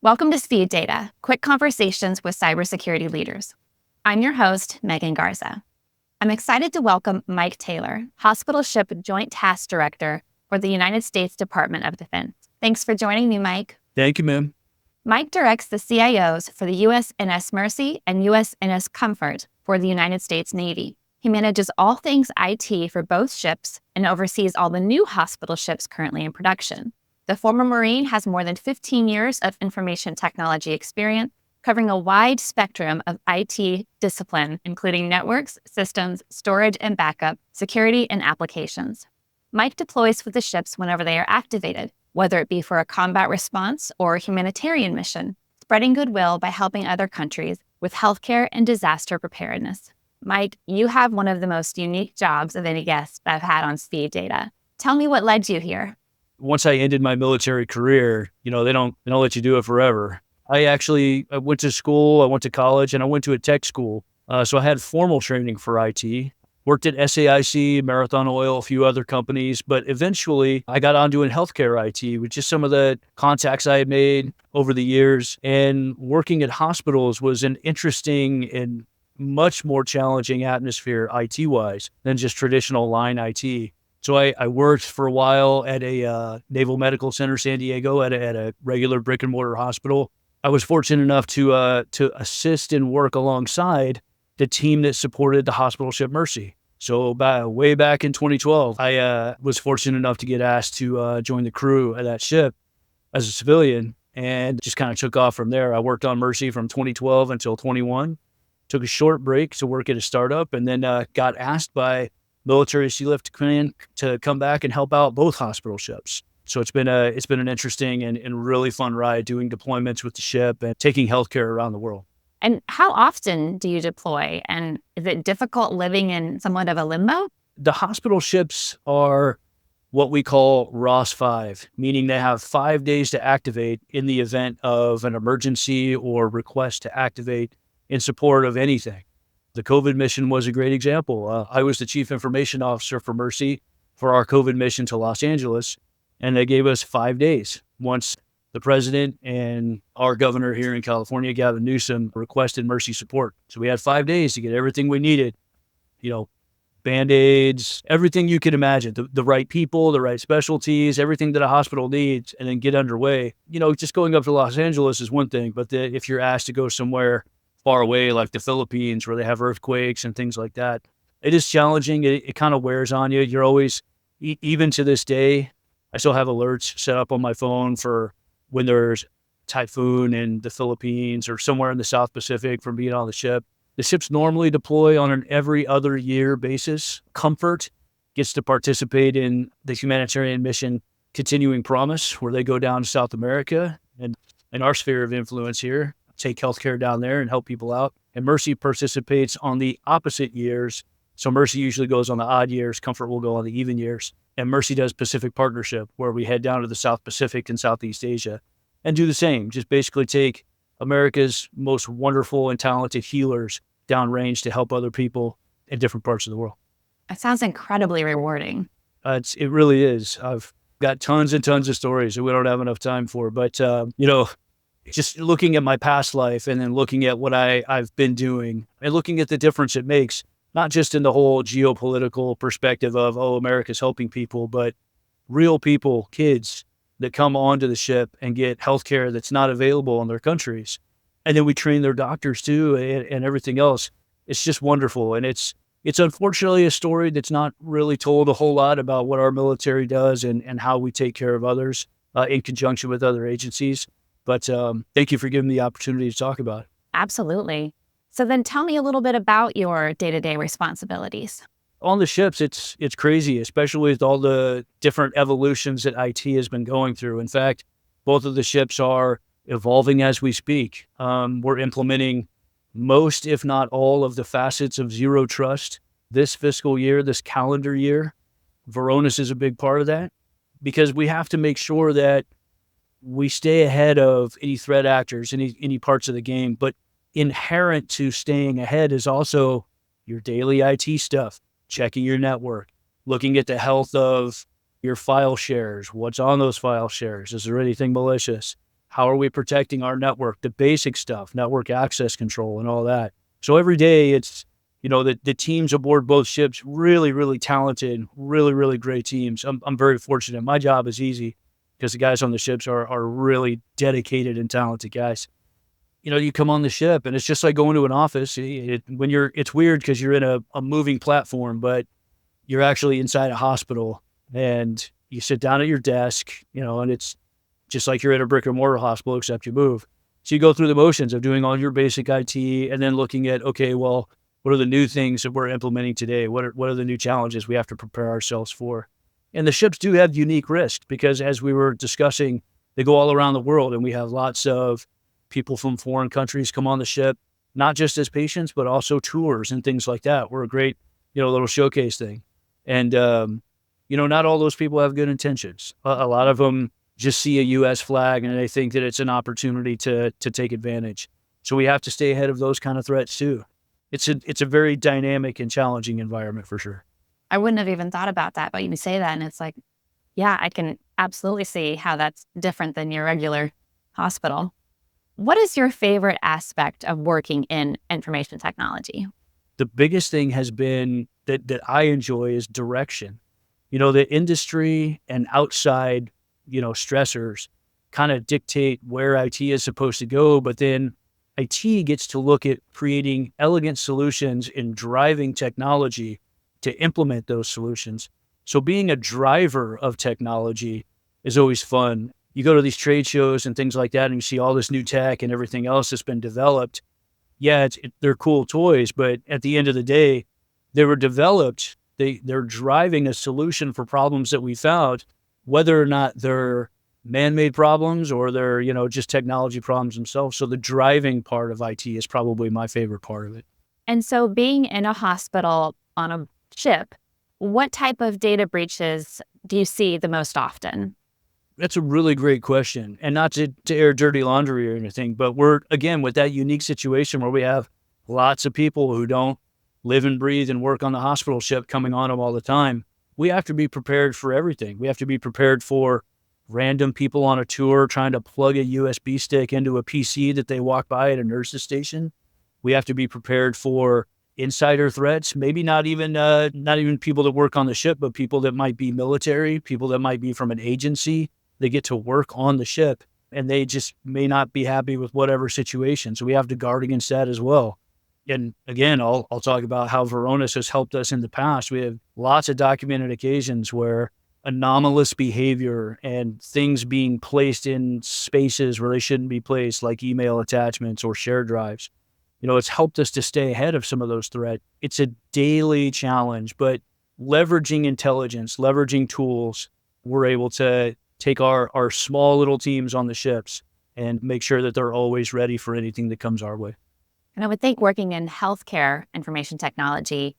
Welcome to Speed Data, quick conversations with cybersecurity leaders. I'm your host, Megan Garza. I'm excited to welcome Mike Taylor, Hospital Ship Joint Task Director for the United States Department of Defense. Thanks for joining me, Mike. Thank you, ma'am. Mike directs the CIOs for the USNS Mercy and USNS Comfort for the United States Navy. He manages all things IT for both ships and oversees all the new hospital ships currently in production. The former Marine has more than 15 years of information technology experience, covering a wide spectrum of IT discipline, including networks, systems, storage and backup, security, and applications. Mike deploys with the ships whenever they are activated, whether it be for a combat response or a humanitarian mission, spreading goodwill by helping other countries with healthcare and disaster preparedness. Mike, you have one of the most unique jobs of any guest I've had on Speed Data. Tell me what led you here. Once I ended my military career, they don't let you do it forever. I went to school, I went to college, and I went to a tech school. So I had formal training for IT, worked at SAIC, Marathon Oil, a few other companies, but eventually I got on doing healthcare IT with just some of the contacts I had made over the years. And working at hospitals was an interesting and much more challenging atmosphere IT-wise than just traditional line IT. So I worked for a while at a Naval Medical Center, San Diego, at a regular brick and mortar hospital. I was fortunate enough to assist and work alongside the team that supported the hospital ship Mercy. So way back in 2012, I was fortunate enough to get asked to join the crew of that ship as a civilian, and just kind of took off from there. I worked on Mercy from 2012 until 21. Took a short break to work at a startup, and then got asked by Military Sealift Command to come back and help out both hospital ships. So it's been an interesting and really fun ride doing deployments with the ship and taking healthcare around the world. And how often do you deploy? And is it difficult living in somewhat of a limbo? The hospital ships are what we call ROS 5, meaning they have 5 days to activate in the event of an emergency or request to activate in support of anything. The COVID mission was a great example. I was the chief information officer for Mercy for our COVID mission to Los Angeles, and they gave us 5 days. Once the president and our governor here in California, Gavin Newsom, requested Mercy support. So we had 5 days to get everything we needed, Band-Aids, everything you could imagine, the right people, the right specialties, everything that a hospital needs, and then get underway. Just going up to Los Angeles is one thing, but if you're asked to go somewhere far away, like the Philippines, where they have earthquakes and things like that, it is challenging. It kind of wears on you. You're always, even to this day, I still have alerts set up on my phone for when there's typhoon in the Philippines or somewhere in the South Pacific from being on the ship. The ships normally deploy on an every other year basis. Comfort gets to participate in the humanitarian mission Continuing Promise, where they go down to South America and in our sphere of influence here, take healthcare down there and help people out. And Mercy participates on the opposite years. So Mercy usually goes on the odd years. Comfort will go on the even years. And Mercy does Pacific Partnership, where we head down to the South Pacific and Southeast Asia and do the same. Just basically take America's most wonderful and talented healers downrange to help other people in different parts of the world. It sounds incredibly rewarding. It really is. I've got tons and tons of stories that we don't have enough time for. But, just looking at my past life and then looking at what I've been doing and looking at the difference it makes, not just in the whole geopolitical perspective of, America's helping people, but real people, kids that come onto the ship and get healthcare that's not available in their countries. And then we train their doctors too and everything else. It's just wonderful. And it's unfortunately a story that's not really told a whole lot about what our military does and how we take care of others in conjunction with other agencies. But thank you for giving me the opportunity to talk about it. Absolutely. So then tell me a little bit about your day-to-day responsibilities. On the ships, it's crazy, especially with all the different evolutions that IT has been going through. In fact, both of the ships are evolving as we speak. We're implementing most, if not all, of the facets of Zero Trust this fiscal year, this calendar year. Varonis is a big part of that because we have to make sure that we stay ahead of any threat actors, any parts of the game. But inherent to staying ahead is also your daily IT stuff, checking your network, looking at the health of your file shares, what's on those file shares, is there anything malicious? How are we protecting our network? The basic stuff, network access control and all that. So every day it's, the teams aboard both ships, really, really talented, really, really great teams. I'm very fortunate. My job is easy because the guys on the ships are really dedicated and talented guys. You come on the ship and it's just like going to an office. It's weird because you're in a moving platform, but you're actually inside a hospital and you sit down at your desk, and it's just like you're at a brick and mortar hospital, except you move. So you go through the motions of doing all your basic IT and then looking at, okay, well, what are the new things that we're implementing today? What are the new challenges we have to prepare ourselves for? And the ships do have unique risks because, as we were discussing, they go all around the world and we have lots of people from foreign countries come on the ship, not just as patients, but also tours and things like that. We're a great, little showcase thing. And, not all those people have good intentions. A lot of them just see a U.S. flag and they think that it's an opportunity to take advantage. So we have to stay ahead of those kind of threats too. It's a very dynamic and challenging environment for sure. I wouldn't have even thought about that, but you say that and it's like, yeah, I can absolutely see how that's different than your regular hospital. What is your favorite aspect of working in information technology? The biggest thing has been that I enjoy is direction. The industry and outside, stressors kind of dictate where IT is supposed to go, but then IT gets to look at creating elegant solutions and driving technology to implement those solutions. So being a driver of technology is always fun. You go to these trade shows and things like that, and you see all this new tech and everything else that's been developed. Yeah, they're cool toys, but at the end of the day, they were developed. They're driving a solution for problems that we found, whether or not they're man-made problems or they're, just technology problems themselves. So the driving part of IT is probably my favorite part of it. And so being in a hospital on a ship, what type of data breaches do you see the most often? That's a really great question. And not to air dirty laundry or anything, but we're, again, with that unique situation where we have lots of people who don't live and breathe and work on the hospital ship coming on them all the time. We have to be prepared for everything. We have to be prepared for random people on a tour trying to plug a USB stick into a PC that they walk by at a nurse's station. We have to be prepared for insider threats, maybe not even people that work on the ship, but people that might be military, people that might be from an agency. They get to work on the ship and they just may not be happy with whatever situation. So we have to guard against that as well. And again, I'll talk about how Varonis has helped us in the past. We have lots of documented occasions where anomalous behavior and things being placed in spaces where they shouldn't be placed, like email attachments or shared drives. It's helped us to stay ahead of some of those threats. It's a daily challenge, but leveraging intelligence, leveraging tools, we're able to take our small little teams on the ships and make sure that they're always ready for anything that comes our way. And I would think working in healthcare information technology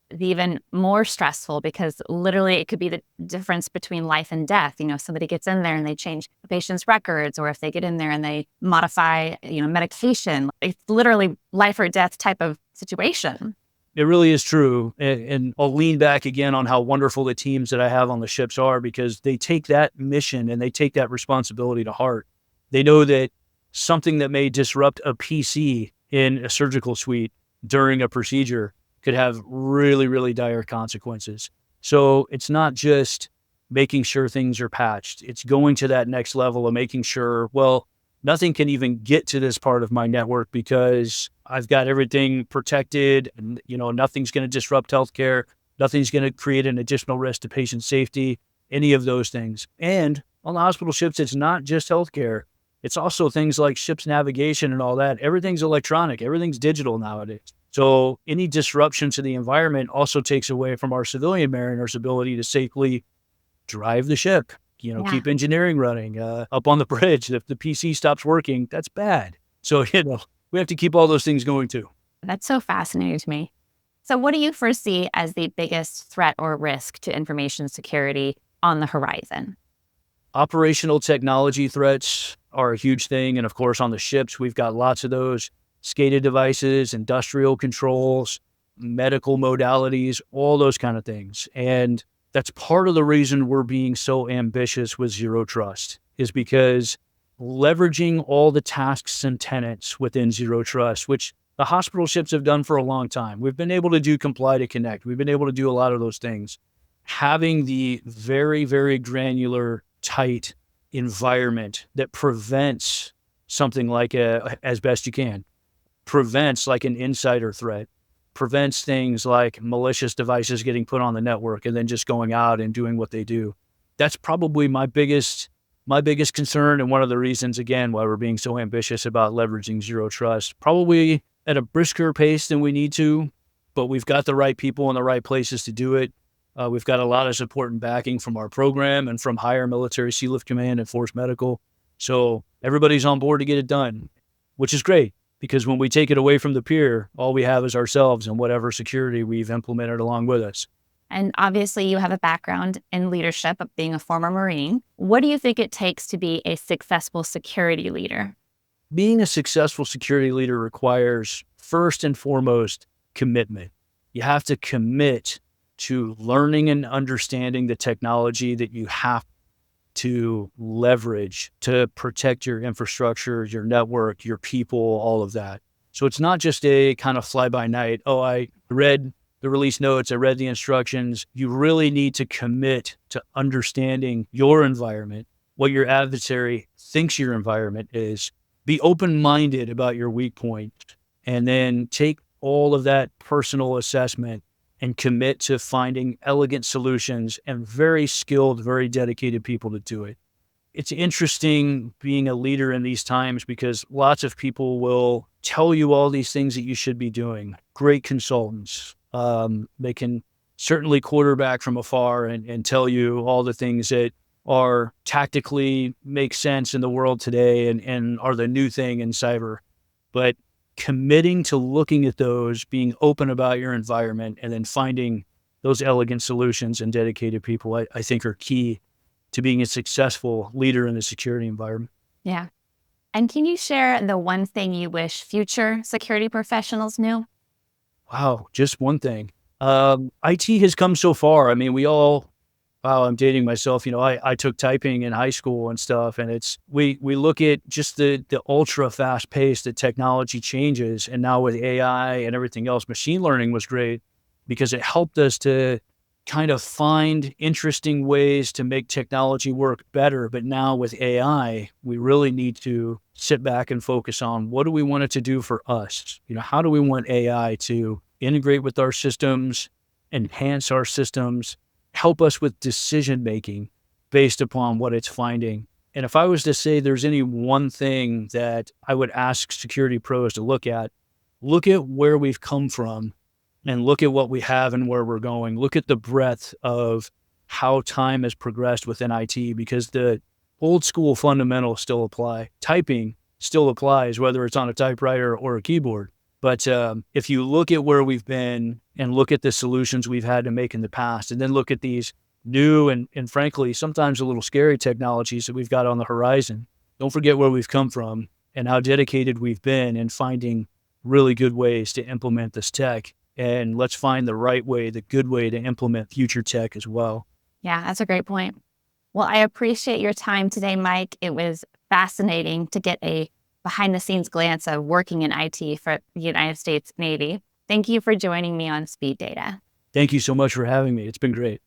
is even more stressful because literally it could be the difference between life and death. Somebody gets in there and they change the patient's records, or if they get in there and they modify, medication, it's literally life or death type of situation. It really is true. And I'll lean back again on how wonderful the teams that I have on the ships are, because they take that mission and they take that responsibility to heart. They know that something that may disrupt a PC in a surgical suite during a procedure could have really, really dire consequences. So it's not just making sure things are patched. It's going to that next level of making sure, well, nothing can even get to this part of my network because I've got everything protected and, nothing's going to disrupt healthcare. Nothing's going to create an additional risk to patient safety, any of those things. And on the hospital ships, it's not just healthcare. It's also things like ship's navigation and all that. Everything's electronic. Everything's digital nowadays. So any disruption to the environment also takes away from our civilian mariners' ability to safely drive the ship, keep engineering running up on the bridge. If the PC stops working, that's bad. So, we have to keep all those things going too. That's so fascinating to me. So what do you foresee as the biggest threat or risk to information security on the horizon? Operational technology threats are a huge thing. And of course, on the ships, we've got lots of those SCADA devices, industrial controls, medical modalities, all those kind of things. And that's part of the reason we're being so ambitious with Zero Trust, is because leveraging all the tasks and tenets within Zero Trust, which the hospital ships have done for a long time. We've been able to do comply to connect. We've been able to do a lot of those things. Having the very, very granular, tight environment that prevents something like as best you can, prevents like an insider threat, prevents things like malicious devices getting put on the network and then just going out and doing what they do. That's probably my biggest concern, and one of the reasons, again, why we're being so ambitious about leveraging Zero Trust, probably at a brisker pace than we need to, but we've got the right people in the right places to do it. We've got a lot of support and backing from our program and from higher military SEALIFT Command and Force Medical. So everybody's on board to get it done, which is great, because when we take it away from the peer, all we have is ourselves and whatever security we've implemented along with us. And obviously you have a background in leadership of being a former Marine. What do you think it takes to be a successful security leader? Being a successful security leader requires, first and foremost, commitment. You have to commit to learning and understanding the technology that you have to leverage to protect your infrastructure, your network, your people, all of that. So it's not just a kind of fly-by-night, oh, I read the release notes, I read the instructions. You really need to commit to understanding your environment, what your adversary thinks your environment is. Be open-minded about your weak point, and then take all of that personal assessment and commit to finding elegant solutions and very skilled, very dedicated people to do it. It's interesting being a leader in these times because lots of people will tell you all these things that you should be doing. Great consultants. They can certainly quarterback from afar and tell you all the things that are tactically make sense in the world today and are the new thing in cyber. But committing to looking at those, being open about your environment, and then finding those elegant solutions and dedicated people, I think are key to being a successful leader in the security environment. Yeah. And can you share the one thing you wish future security professionals knew? Wow, just one thing. IT has come so far. I mean, I'm dating myself. I took typing in high school and stuff, and we look at just the ultra fast pace that technology changes. And now with AI and everything else, machine learning was great because it helped us to kind of find interesting ways to make technology work better. But now with AI, we really need to sit back and focus on what do we want it to do for us? How do we want AI to integrate with our systems, enhance our systems, help us with decision-making based upon what it's finding. And if I was to say there's any one thing that I would ask security pros to look at where we've come from and look at what we have and where we're going. Look at the breadth of how time has progressed within IT, because the old school fundamentals still apply. Typing still applies, whether it's on a typewriter or a keyboard. But if you look at where we've been and look at the solutions we've had to make in the past, and then look at these new and frankly, sometimes a little scary technologies that we've got on the horizon, don't forget where we've come from and how dedicated we've been in finding really good ways to implement this tech. And let's find the right way, the good way to implement future tech as well. Yeah, that's a great point. Well, I appreciate your time today, Mike. It was fascinating to get a behind-the-scenes glance of working in IT for the United States Navy. Thank you for joining me on Speed Data. Thank you so much for having me. It's been great.